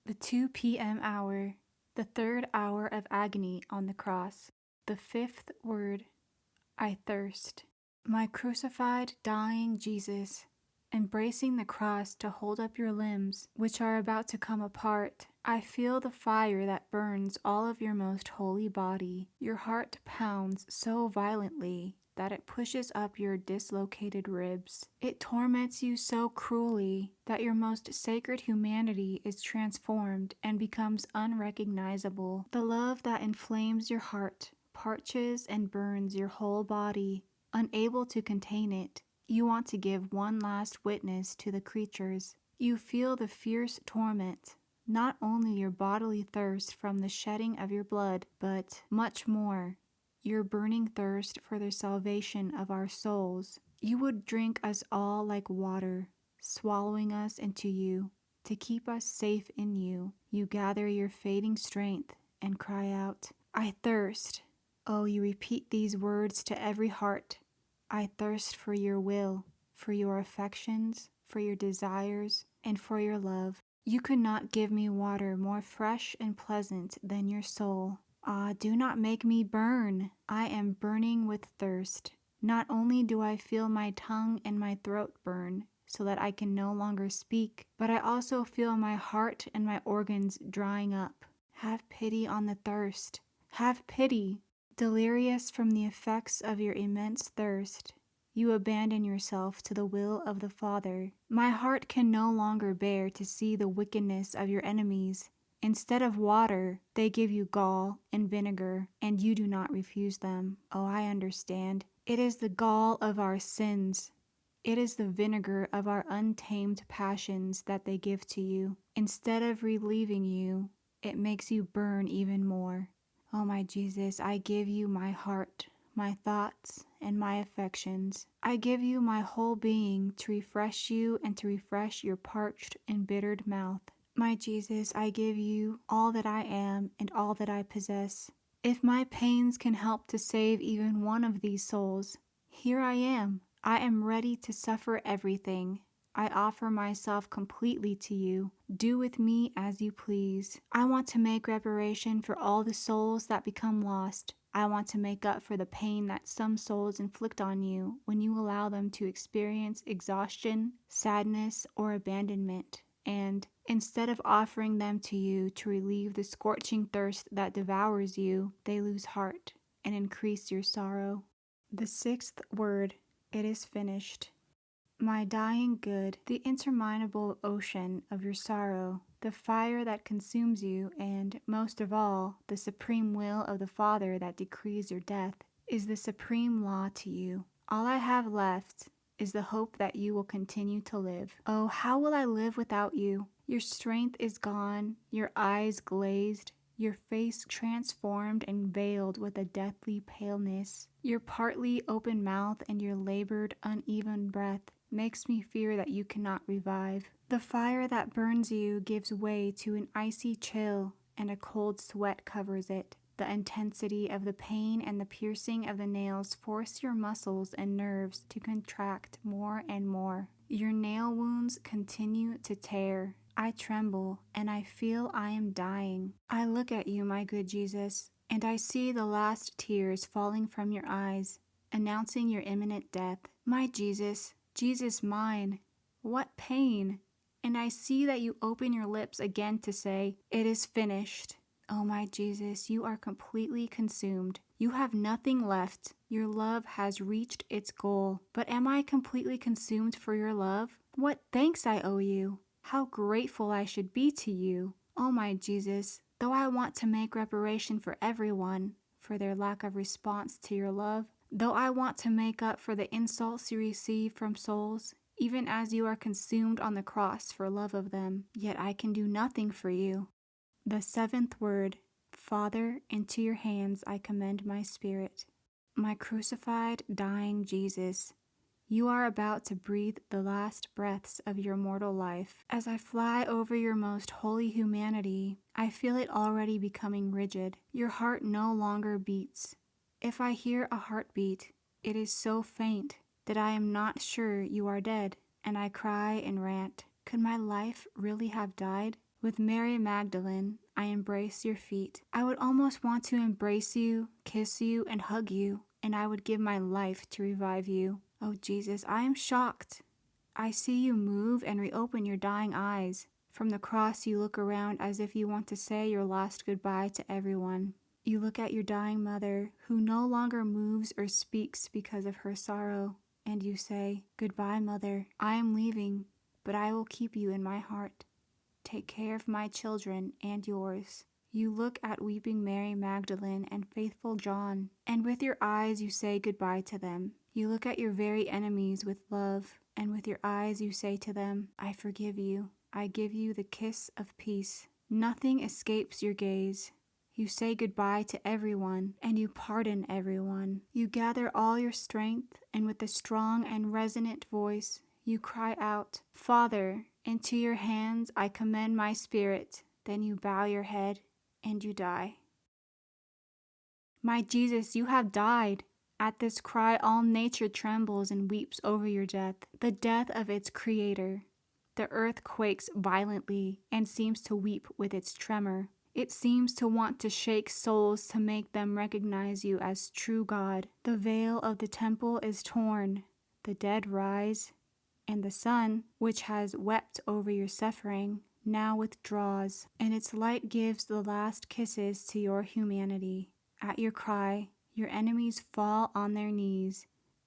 The 2 p.m. hour, the third hour of agony on the cross. The fifth word, I thirst. My crucified, dying Jesus, embracing the cross to hold up your limbs, which are about to come apart, I feel the fire that burns all of your most holy body. Your heart pounds so violently that it pushes up your dislocated ribs. It torments you so cruelly that your most sacred humanity is transformed and becomes unrecognizable. The love that inflames your heart parches and burns your whole body, unable to contain it. You want to give one last witness to the creatures. You feel the fierce torment, not only your bodily thirst from the shedding of your blood, but much more, your burning thirst for the salvation of our souls. You would drink us all like water, swallowing us into you. To keep us safe in you, you gather your fading strength and cry out, I thirst. Oh, you repeat these words to every heart. I thirst for your will, for your affections, for your desires, and for your love. You could not give me water more fresh and pleasant than your soul. Ah, do not make me burn. I am burning with thirst. Not only do I feel my tongue and my throat burn, so that I can no longer speak, but I also feel my heart and my organs drying up. Have pity on the thirst. Have pity. Delirious from the effects of your immense thirst, you abandon yourself to the will of the Father. My heart can no longer bear to see the wickedness of your enemies. Instead of water, they give you gall and vinegar, and you do not refuse them. Oh, I understand. It is the gall of our sins. It is the vinegar of our untamed passions that they give to you. Instead of relieving you, it makes you burn even more. Oh, my Jesus, I give you my heart, my thoughts, and my affections. I give you my whole being to refresh you and to refresh your parched, embittered mouth. My Jesus, I give you all that I am and all that I possess. If my pains can help to save even one of these souls, here I am. I am ready to suffer everything. I offer myself completely to you. Do with me as you please. I want to make reparation for all the souls that become lost. I want to make up for the pain that some souls inflict on you when you allow them to experience exhaustion, sadness, or abandonment. And instead of offering them to you to relieve the scorching thirst that devours you, they lose heart and increase your sorrow. The sixth word, it is finished. My dying good, the interminable ocean of your sorrow, the fire that consumes you, and, most of all, the supreme will of the Father that decrees your death, is the supreme law to you. All I have left is the hope that you will continue to live. Oh, how will I live without you? Your strength is gone, your eyes glazed, your face transformed and veiled with a deathly paleness. Your partly open mouth and your labored, uneven breath makes me fear that you cannot revive. The fire that burns you gives way to an icy chill, and a cold sweat covers it. The intensity of the pain and the piercing of the nails force your muscles and nerves to contract more and more. Your nail wounds continue to tear. I tremble, and I feel I am dying. I look at you, my good Jesus, and I see the last tears falling from your eyes, announcing your imminent death. My Jesus, Jesus mine, what pain! And I see that you open your lips again to say, it is finished. Oh, my Jesus, you are completely consumed. You have nothing left. Your love has reached its goal. But am I completely consumed for your love? What thanks I owe you! How grateful I should be to you! Oh, my Jesus, though I want to make reparation for everyone, for their lack of response to your love, though I want to make up for the insults you receive from souls, even as you are consumed on the cross for love of them, yet I can do nothing for you. The seventh word, Father, into your hands I commend my spirit. My crucified, dying Jesus, you are about to breathe the last breaths of your mortal life. As I fly over your most holy humanity, I feel it already becoming rigid. Your heart no longer beats. If I hear a heartbeat, it is so faint that I am not sure you are dead, and I cry and rant. Could my life really have died? With Mary Magdalene, I embrace your feet. I would almost want to embrace you, kiss you, and hug you, and I would give my life to revive you. Oh Jesus, I am shocked. I see you move and reopen your dying eyes. From the cross, you look around as if you want to say your last goodbye to everyone. You look at your dying mother, who no longer moves or speaks because of her sorrow, and you say, "Goodbye, Mother. I am leaving, but I will keep you in my heart. Take care of my children and yours." You look at weeping Mary Magdalene and faithful John, and with your eyes you say goodbye to them. You look at your very enemies with love, and with your eyes you say to them, "I forgive you. I give you the kiss of peace." Nothing escapes your gaze. You say goodbye to everyone, and you pardon everyone. You gather all your strength, and with a strong and resonant voice, you cry out, "Father, into your hands I commend my spirit." Then you bow your head, and you die. My Jesus, you have died. At this cry, all nature trembles and weeps over your death, the death of its creator. The earth quakes violently and seems to weep with its tremor. It seems to want to shake souls to make them recognize you as true God. The veil of the temple is torn, the dead rise, and the sun, which has wept over your suffering, now withdraws, and its light gives the last kisses to your humanity. At your cry, your enemies fall on their knees,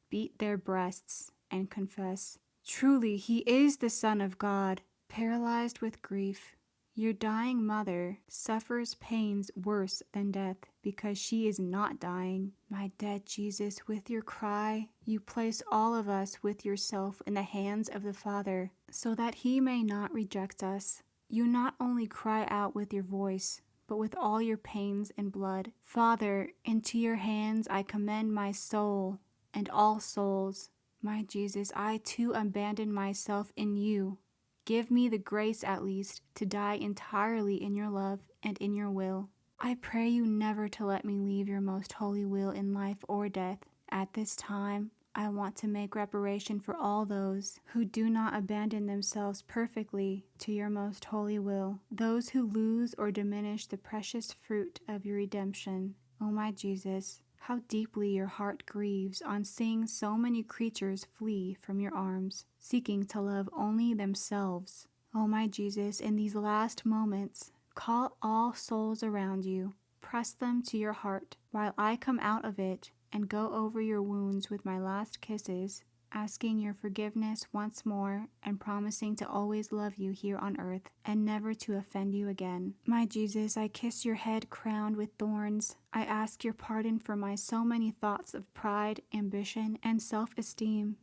beat their breasts, and confess, "Truly, he is the Son of God." Paralyzed with grief, your dying mother suffers pains worse than death because she is not dying. My dead Jesus, with your cry, you place all of us with yourself in the hands of the Father so that he may not reject us. You not only cry out with your voice, but with all your pains and blood. "Father, into your hands I commend my soul and all souls." My Jesus, I too abandon myself in you. Give me the grace at least to die entirely in your love and in your will. I pray you never to let me leave your most holy will in life or death. At this time, I want to make reparation for all those who do not abandon themselves perfectly to your most holy will, those who lose or diminish the precious fruit of your redemption. Oh my Jesus, how deeply your heart grieves on seeing so many creatures flee from your arms, seeking to love only themselves. Oh my Jesus, in these last moments, call all souls around you, press them to your heart, while I come out of it and go over your wounds with my last kisses, asking your forgiveness once more and promising to always love you here on earth and never to offend you again. My Jesus, I kiss your head crowned with thorns. I ask your pardon for my so many thoughts of pride, ambition, and self-esteem.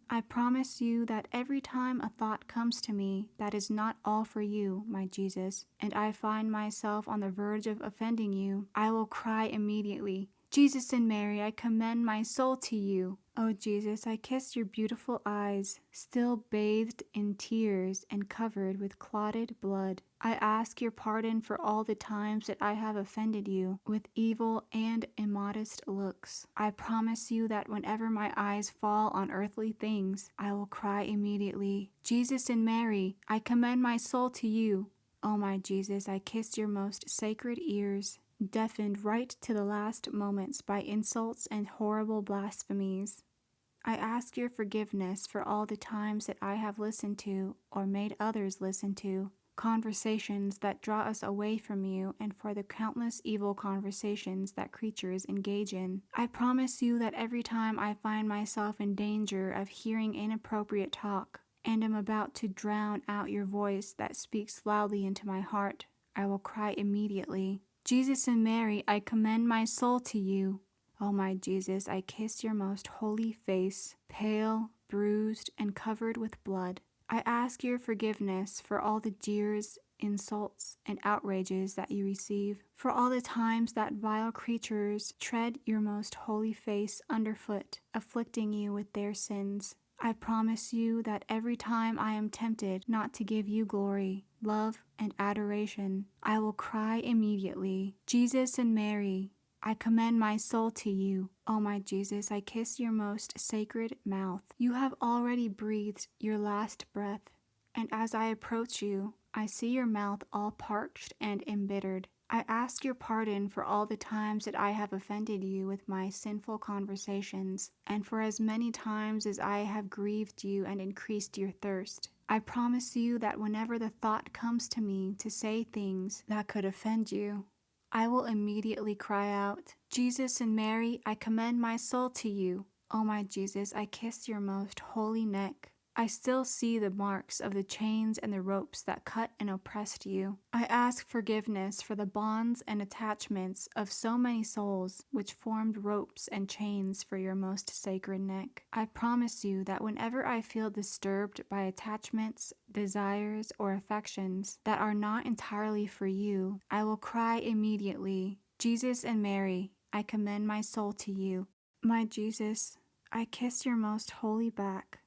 I promise you that every time a thought comes to me that is not all for you, my Jesus, and I find myself on the verge of offending you, I will cry immediately, "Jesus and Mary, I commend my soul to you." Oh Jesus, I kiss your beautiful eyes, still bathed in tears and covered with clotted blood. I ask your pardon for all the times that I have offended you with evil and immodest looks. I promise you that whenever my eyes fall on earthly things, I will cry immediately, "Jesus and Mary, I commend my soul to you." Oh my Jesus, I kiss your most sacred ears, deafened right to the last moments by insults and horrible blasphemies. I ask your forgiveness for all the times that I have listened to, or made others listen to, conversations that draw us away from you, and for the countless evil conversations that creatures engage in. I promise you that every time I find myself in danger of hearing inappropriate talk, and am about to drown out your voice that speaks loudly into my heart, I will cry immediately, "Jesus and Mary, I commend my soul to you." Oh my Jesus, I kiss your most holy face, pale, bruised, and covered with blood. I ask your forgiveness for all the jeers, insults, and outrages that you receive, for all the times that vile creatures tread your most holy face underfoot, afflicting you with their sins. I promise you that every time I am tempted not to give you glory, love, and adoration, I will cry immediately, "Jesus and Mary, I commend my soul to you." Oh my Jesus, I kiss your most sacred mouth. You have already breathed your last breath, and as I approach you, I see your mouth all parched and embittered. I ask your pardon for all the times that I have offended you with my sinful conversations, and for as many times as I have grieved you and increased your thirst. I promise you that whenever the thought comes to me to say things that could offend you, I will immediately cry out, Jesus and Mary, I commend my soul to you. O my Jesus, I kiss your most holy neck. I still see the marks of the chains and the ropes that cut and oppressed you. I ask forgiveness for the bonds and attachments of so many souls which formed ropes and chains for your most sacred neck. I promise you that whenever I feel disturbed by attachments, desires, or affections that are not entirely for you, I will cry immediately, Jesus and Mary, I commend my soul to you. My Jesus, I kiss your most holy back.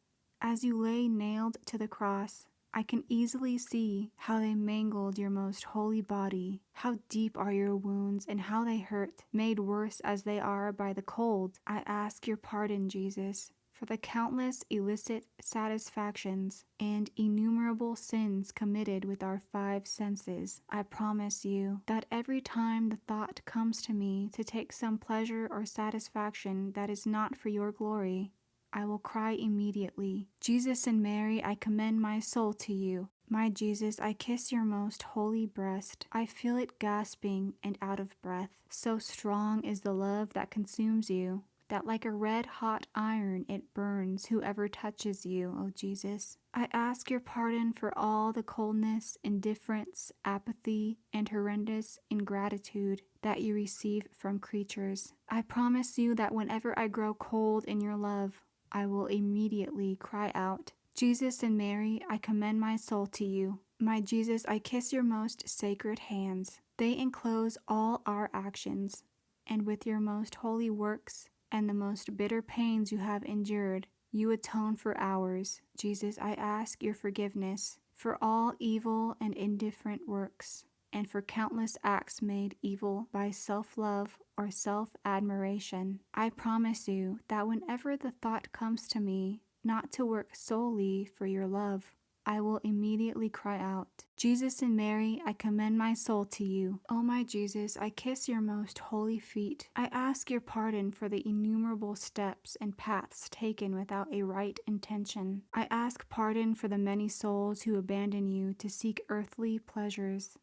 As you lay nailed to the cross, I can easily see how they mangled your most holy body, how deep are your wounds and how they hurt, made worse as they are by the cold. I ask your pardon, Jesus, for the countless illicit satisfactions and innumerable sins committed with our five senses. I promise you that every time the thought comes to me to take some pleasure or satisfaction that is not for your glory, I will cry immediately, Jesus and Mary, I commend my soul to you. My Jesus, I kiss your most holy breast. I feel it gasping and out of breath. So strong is the love that consumes you, that like a red-hot iron it burns whoever touches you, O Jesus. I ask your pardon for all the coldness, indifference, apathy, and horrendous ingratitude that you receive from creatures. I promise you that whenever I grow cold in your love, I will immediately cry out, Jesus and Mary, I commend my soul to you. My Jesus, I kiss your most sacred hands. They enclose all our actions, and with your most holy works and the most bitter pains you have endured, you atone for ours. Jesus, I ask your forgiveness for all evil and indifferent works, and for countless acts made evil by self-love or self-admiration. I promise you that whenever the thought comes to me not to work solely for your love, I will immediately cry out, Jesus and Mary, I commend my soul to you. O my Jesus, I kiss your most holy feet. I ask your pardon for the innumerable steps and paths taken without a right intention. I ask pardon for the many souls who abandon you to seek earthly pleasures.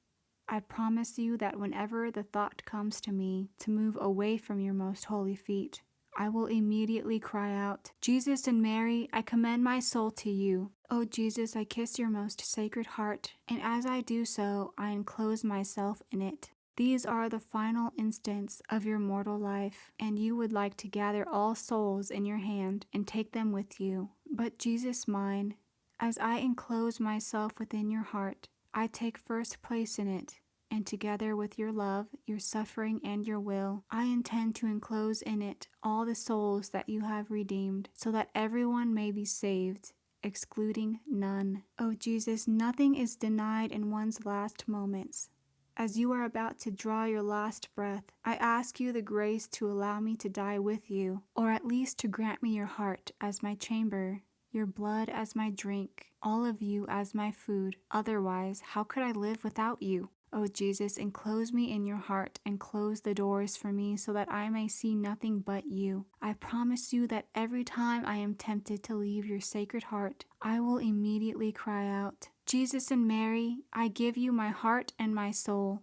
I promise you that whenever the thought comes to me to move away from your most holy feet, I will immediately cry out, Jesus and Mary, I commend my soul to you. O Jesus, I kiss your most sacred heart, and as I do so, I enclose myself in it. These are the final instants of your mortal life, and you would like to gather all souls in your hand and take them with you. But Jesus mine, as I enclose myself within your heart, I take first place in it, and together with your love, your suffering, and your will, I intend to enclose in it all the souls that you have redeemed, so that everyone may be saved, excluding none. O Jesus, nothing is denied in one's last moments. As you are about to draw your last breath, I ask you the grace to allow me to die with you, or at least to grant me your heart as my chamber, your blood as my drink, all of you as my food. Otherwise, how could I live without you? O Jesus, enclose me in your heart and close the doors for me so that I may see nothing but you. I promise you that every time I am tempted to leave your sacred heart, I will immediately cry out, Jesus and Mary, I give you my heart and my soul.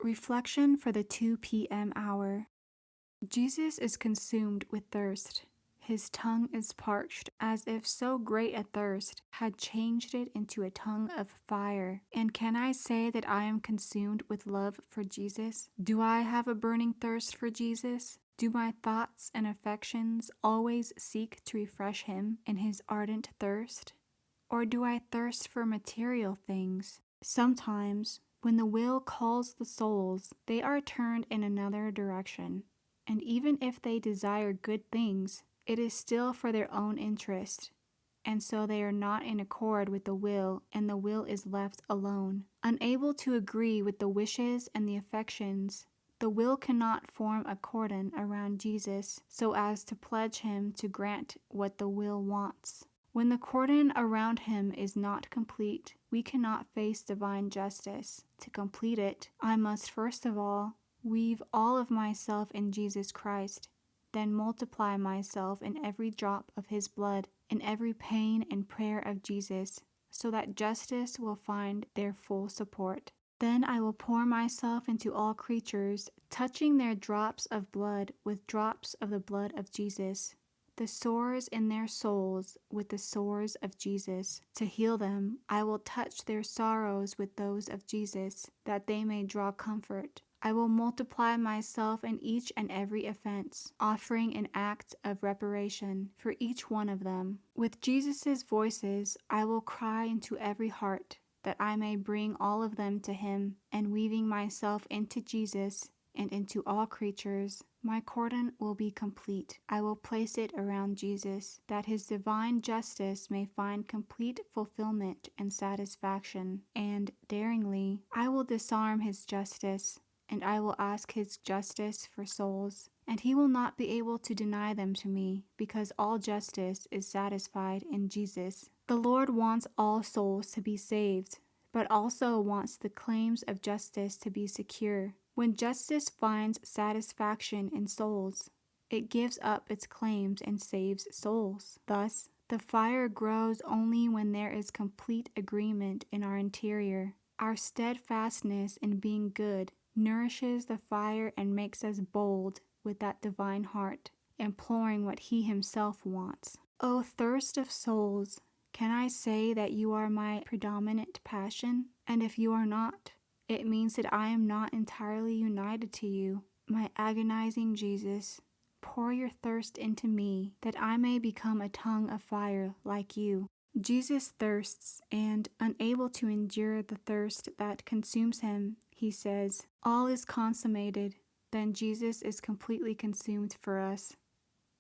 Reflection for the 2 p.m. hour. Jesus is consumed with thirst. His tongue is parched, as if so great a thirst had changed it into a tongue of fire. And can I say that I am consumed with love for Jesus? Do I have a burning thirst for Jesus? Do my thoughts and affections always seek to refresh him in his ardent thirst? Or do I thirst for material things? Sometimes, when the will calls the souls, they are turned in another direction. And even if they desire good things, it is still for their own interest, and so they are not in accord with the will, and the will is left alone. Unable to agree with the wishes and the affections, the will cannot form a cordon around Jesus so as to pledge him to grant what the will wants. When the cordon around him is not complete, we cannot face divine justice. To complete it, I must first of all weave all of myself in Jesus Christ, then multiply myself in every drop of his blood, in every pain and prayer of Jesus, so that justice will find their full support. Then I will pour myself into all creatures, touching their drops of blood with drops of the blood of Jesus, the sores in their souls with the sores of Jesus. To heal them, I will touch their sorrows with those of Jesus, that they may draw comfort. I will multiply myself in each and every offense, offering an act of reparation for each one of them. With Jesus' voices, I will cry into every heart, that I may bring all of them to him, and weaving myself into Jesus and into all creatures, my cordon will be complete. I will place it around Jesus, that his divine justice may find complete fulfillment and satisfaction. And daringly, I will disarm his justice, and I will ask his justice for souls. And he will not be able to deny them to me, because all justice is satisfied in Jesus. The Lord wants all souls to be saved, but also wants the claims of justice to be secure. When justice finds satisfaction in souls, it gives up its claims and saves souls. Thus, the fire grows only when there is complete agreement in our interior. Our steadfastness in being good nourishes the fire and makes us bold with that divine heart, imploring what he himself wants. O thirst of souls, can I say that you are my predominant passion? And if you are not, it means that I am not entirely united to you. My agonizing Jesus, pour your thirst into me, that I may become a tongue of fire like you. Jesus thirsts, and unable to endure the thirst that consumes him, he says, "All is consummated." Then Jesus is completely consumed for us.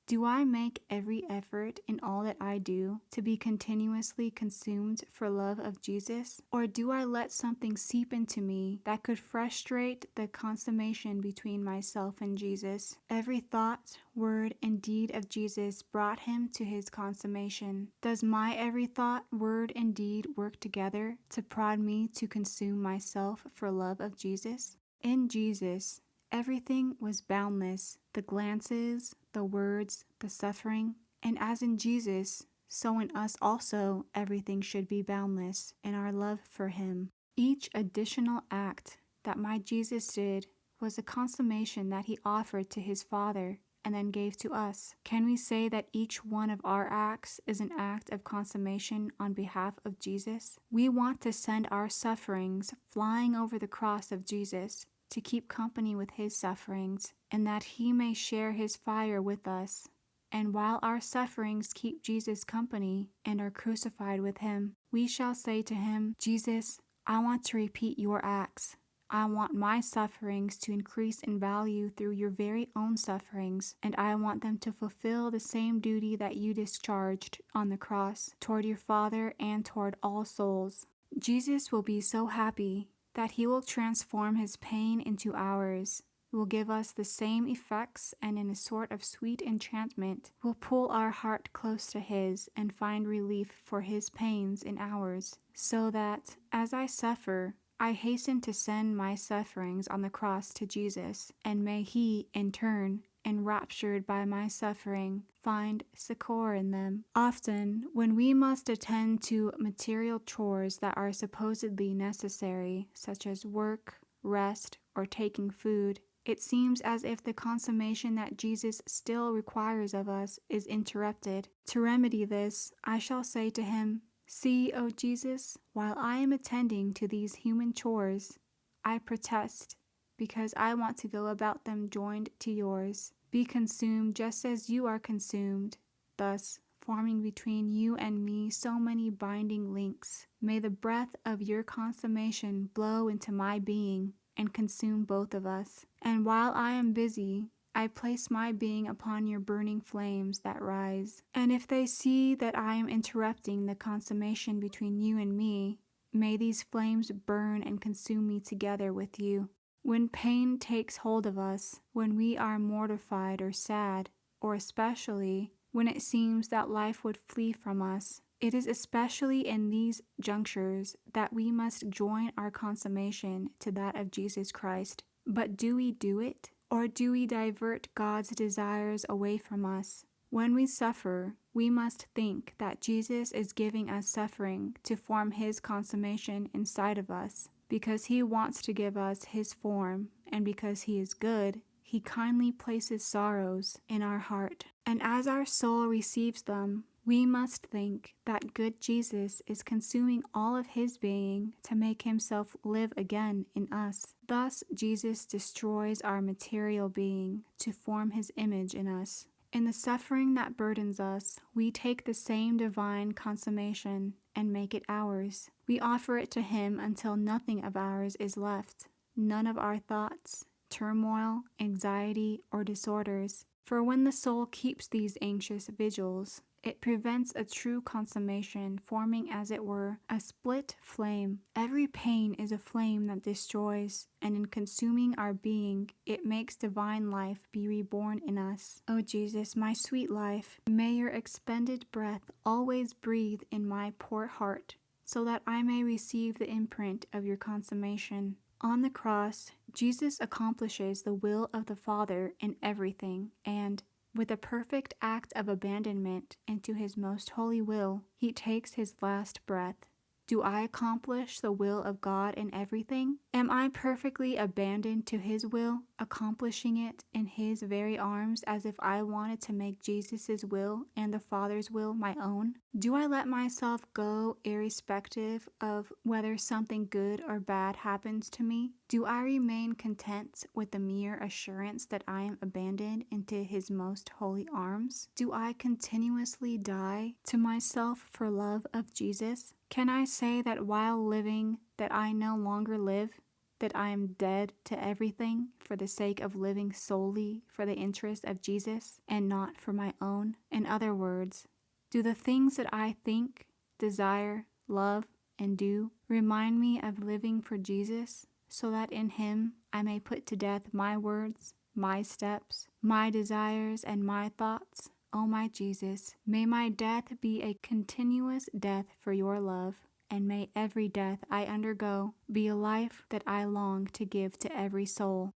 Do I make every effort in all that I do to be continuously consumed for love of Jesus? Or do I let something seep into me that could frustrate the consummation between myself and Jesus? Every thought, word, and deed of Jesus brought him to his consummation. Does my every thought, word, and deed work together to prod me to consume myself for love of Jesus? In Jesus, everything was boundless, the glances, the words, the suffering, and as in Jesus, so in us also everything should be boundless in our love for him. Each additional act that my Jesus did was a consummation that he offered to his Father and then gave to us. Can we say that each one of our acts is an act of consummation on behalf of Jesus? We want to send our sufferings flying over the cross of Jesus, to keep company with his sufferings, and that he may share his fire with us. And while our sufferings keep Jesus company and are crucified with him, we shall say to him, Jesus, I want to repeat your acts. I want my sufferings to increase in value through your very own sufferings, and I want them to fulfill the same duty that you discharged on the cross toward your Father and toward all souls. Jesus will be so happy that he will transform his pain into ours, will give us the same effects, and in a sort of sweet enchantment will pull our heart close to his and find relief for his pains in ours, so that, as I suffer, I hasten to send my sufferings on the cross to Jesus, and may he, in turn, enraptured by my suffering, find succor in them. Often, when we must attend to material chores that are supposedly necessary, such as work, rest, or taking food, it seems as if the consummation that Jesus still requires of us is interrupted. To remedy this, I shall say to him, See, O Jesus, while I am attending to these human chores, I protest, because I want to go about them joined to yours. Be consumed just as you are consumed, thus forming between you and me so many binding links. May the breath of your consummation blow into my being and consume both of us. And while I am busy, I place my being upon your burning flames that rise. And if they see that I am interrupting the consummation between you and me, may these flames burn and consume me together with you. When pain takes hold of us, when we are mortified or sad, or especially when it seems that life would flee from us, It is especially in these junctures that we must join our consummation to that of Jesus Christ. But do we do it? Or do we divert God's desires away from us? When we suffer, we must think that Jesus is giving us suffering to form His consummation inside of us. Because He wants to give us His form, and because He is good, He kindly places sorrows in our heart. And as our soul receives them, we must think that good Jesus is consuming all of His being to make Himself live again in us. Thus, Jesus destroys our material being to form His image in us. In the suffering that burdens us, we take the same divine consummation and make it ours. We offer it to Him until nothing of ours is left, none of our thoughts, turmoil, anxiety, or disorders. For when the soul keeps these anxious vigils, it prevents a true consummation, forming, as it were, a split flame. Every pain is a flame that destroys, and in consuming our being, it makes divine life be reborn in us. O Jesus, my sweet life, may your expended breath always breathe in my poor heart, so that I may receive the imprint of your consummation. On the cross, Jesus accomplishes the will of the Father in everything, and with a perfect act of abandonment into His most holy will, He takes His last breath. Do I accomplish the will of God in everything? Am I perfectly abandoned to His will, accomplishing it in His very arms as if I wanted to make Jesus' will and the Father's will my own? Do I let myself go irrespective of whether something good or bad happens to me? Do I remain content with the mere assurance that I am abandoned into His most holy arms? Do I continuously die to myself for love of Jesus? Can I say that while living, that I no longer live, that I am dead to everything for the sake of living solely for the interest of Jesus and not for my own? In other words, do the things that I think, desire, love, and do remind me of living for Jesus, so that in Him I may put to death my words, my steps, my desires, and my thoughts? O my Jesus, may my death be a continuous death for your love, and may every death I undergo be a life that I long to give to every soul.